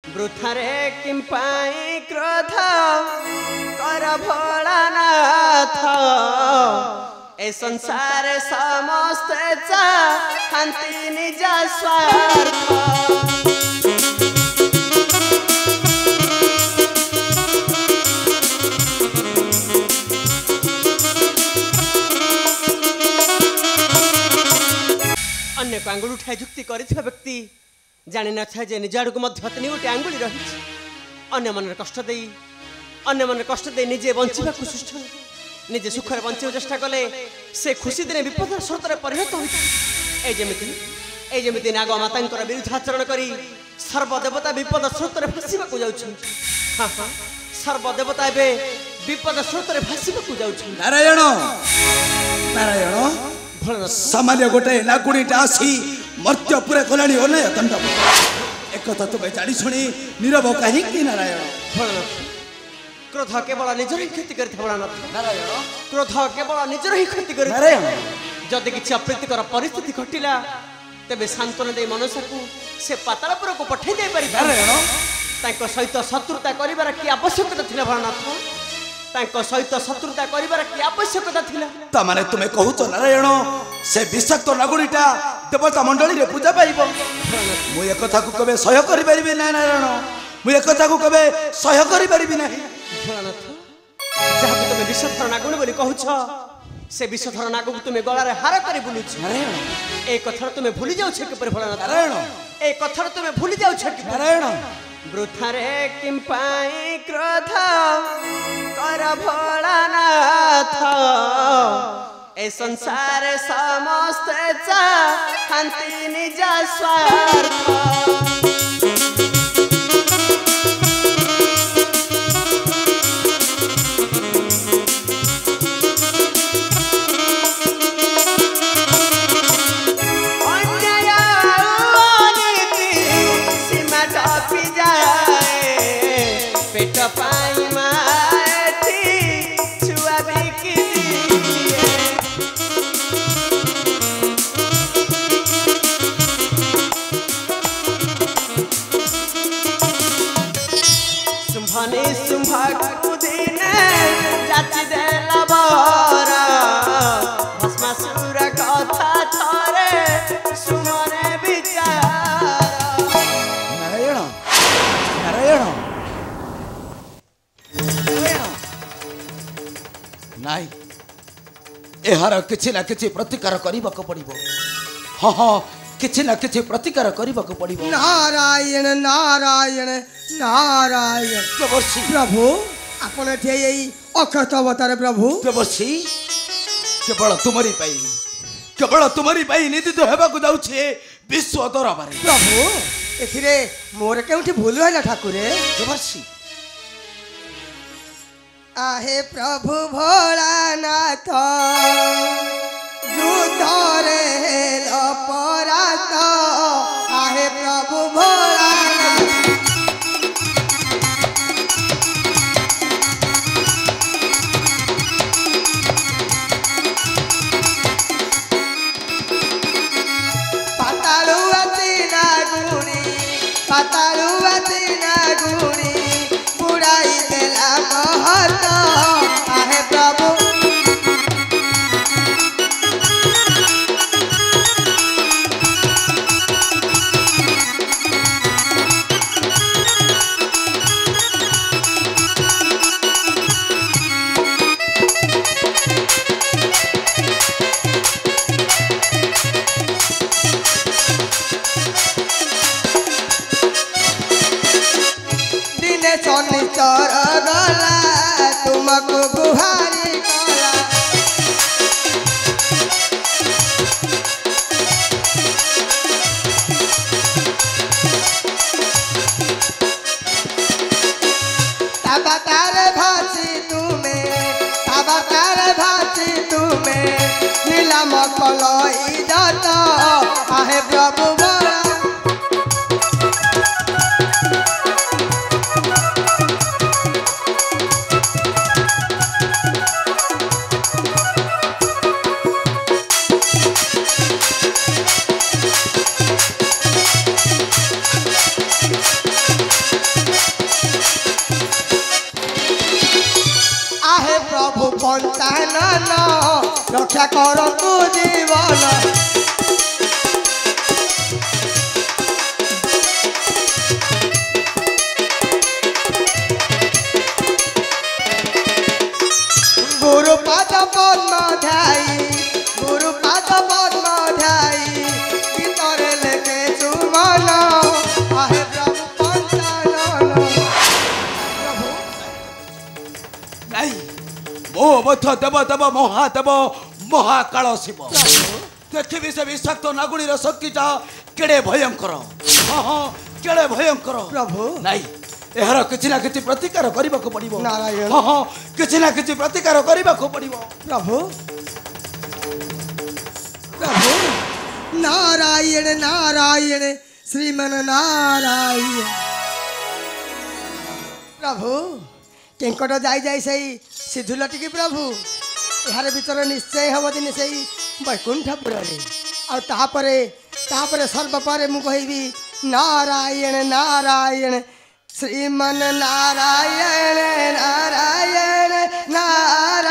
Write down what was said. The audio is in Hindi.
वृथारे किंपाई क्रोध कर भोलानाथ ए संसार समस्त चाहन्ति निज स्वार्थ। अन्य को आंगुल उठाई जुक्ति करिଥିବା व्यक्ति जानि न था जे निज आड़ को मध्य तीन गोटे आंगुली रही अन्य मन कष्ट दे अन्य मन कष्ट दे निजे बंचा सुष्ठ निजे सुखर बंचा चेष्टा कले से खुशी दिने विपद स्रोत परिणत होती नाग माता विरुद्ध आचरण कर सर्वदेवता विपद स्रोत भाषा जाऊँ। हाँ हाँ सर्वदेवता ए विपद स्रोत भाषा जाऊँ। नारायण नारायण सामान्य गोटे नागुणीटा आसी मर्त्य पूरा कलाणी अनय दंड एक तुम्हें जानी शुणी नीरव कहीं नारायण। क्रोध केवल निजर ही क्षति नारायण क्रोध केवल निजर ही क्षति जदि किसी अप्रीतिकर परिस्थिति घटिला तेरे सांत्वना दे मनुष्य को से पातालपुर को पठे दे पारि नारायण सहित शत्रुता कर कि आवश्यकता थी भोलानाथ सहित शत्रुता कर कि आवश्यकता था माने तुम्हें कहूच नारायण से विषाक्त नागुणीटा देवता मंडली पूजा पाइब मु एक कथा को कबे सह्य करि परिबे ना नारायण मु एक कथा को कबे सह्य करि परिबे ना भोलानाथ जहाँ तुम विषधर नागुणी बोली कहूछ से विषधर नाग को तुम्हें गलार हार कर बुलुछ नारायण ए कथा तुम्हें भूली जाऊ छे के भोलानाथ नारायण ए कथा तुम्हें भूली जाऊ छे नारायण वृथारे किंपाई क्रोध कर भोलानाथ ए संसार समस्त चाहन्ति निज स्वार्थ। एहार किछि ना किछि प्रतिकार करबा को पड़िबो। हाँ हाँ किछि ना किछि प्रतिकार करबा को पड़िबो। नारायण नारायण नारायण प्रभुश्री प्रभु आपण ठे एई अक्षत अवतार प्रभु प्रभुश्री केवल तुमरी पाई निदित हेबा को जाउ छे विश्व दरबार प्रभु एथिरे मोर केउठी भूल होला ठाकुरे प्रभुश्री आहे प्रभु भोलानाथ युद्धरे अपराध आहे प्रभु भोलानाथ पातालुआती नागुणी बुढ़ाई देला महत आहे प्रभु शनिचर गला तुमको गुहारी कला ताबाकार भाषी तुम्हें नीलम कलई दत आहे प्रभु बड़ा पंचानन रक्षा करतु जीवन गुरुपाद पद्म ध्याई गुरुपाद पद्म ध्याई गीतरे लेखे चुमन आहे प्रभु पंचानन नहीं मो मथ देव देव महादेव महाकाल शिव देखिबि से विषाक्त नागुणीर शक्तिटा केड़े भयंकर हाँ हाँ केड़े भयंकर प्रभु नहीं एहर किछि ना किछि प्रतिकार करिबाको पड़िबो नारायण। हाँ हाँ किछि ना किछि प्रतिकार करिबाको पड़िबो प्रभु प्रभु नारायण नारायण श्रीमन नारायण प्रभु केंकट जाई जाई सही सिधुलटी की प्रभु यार भीतर निश्चय हम दिन सही वैकुंठपुर और तापरे सर्वपरे मु कहबी नारायण नारायण श्रीमन नारायण नारायण नारायण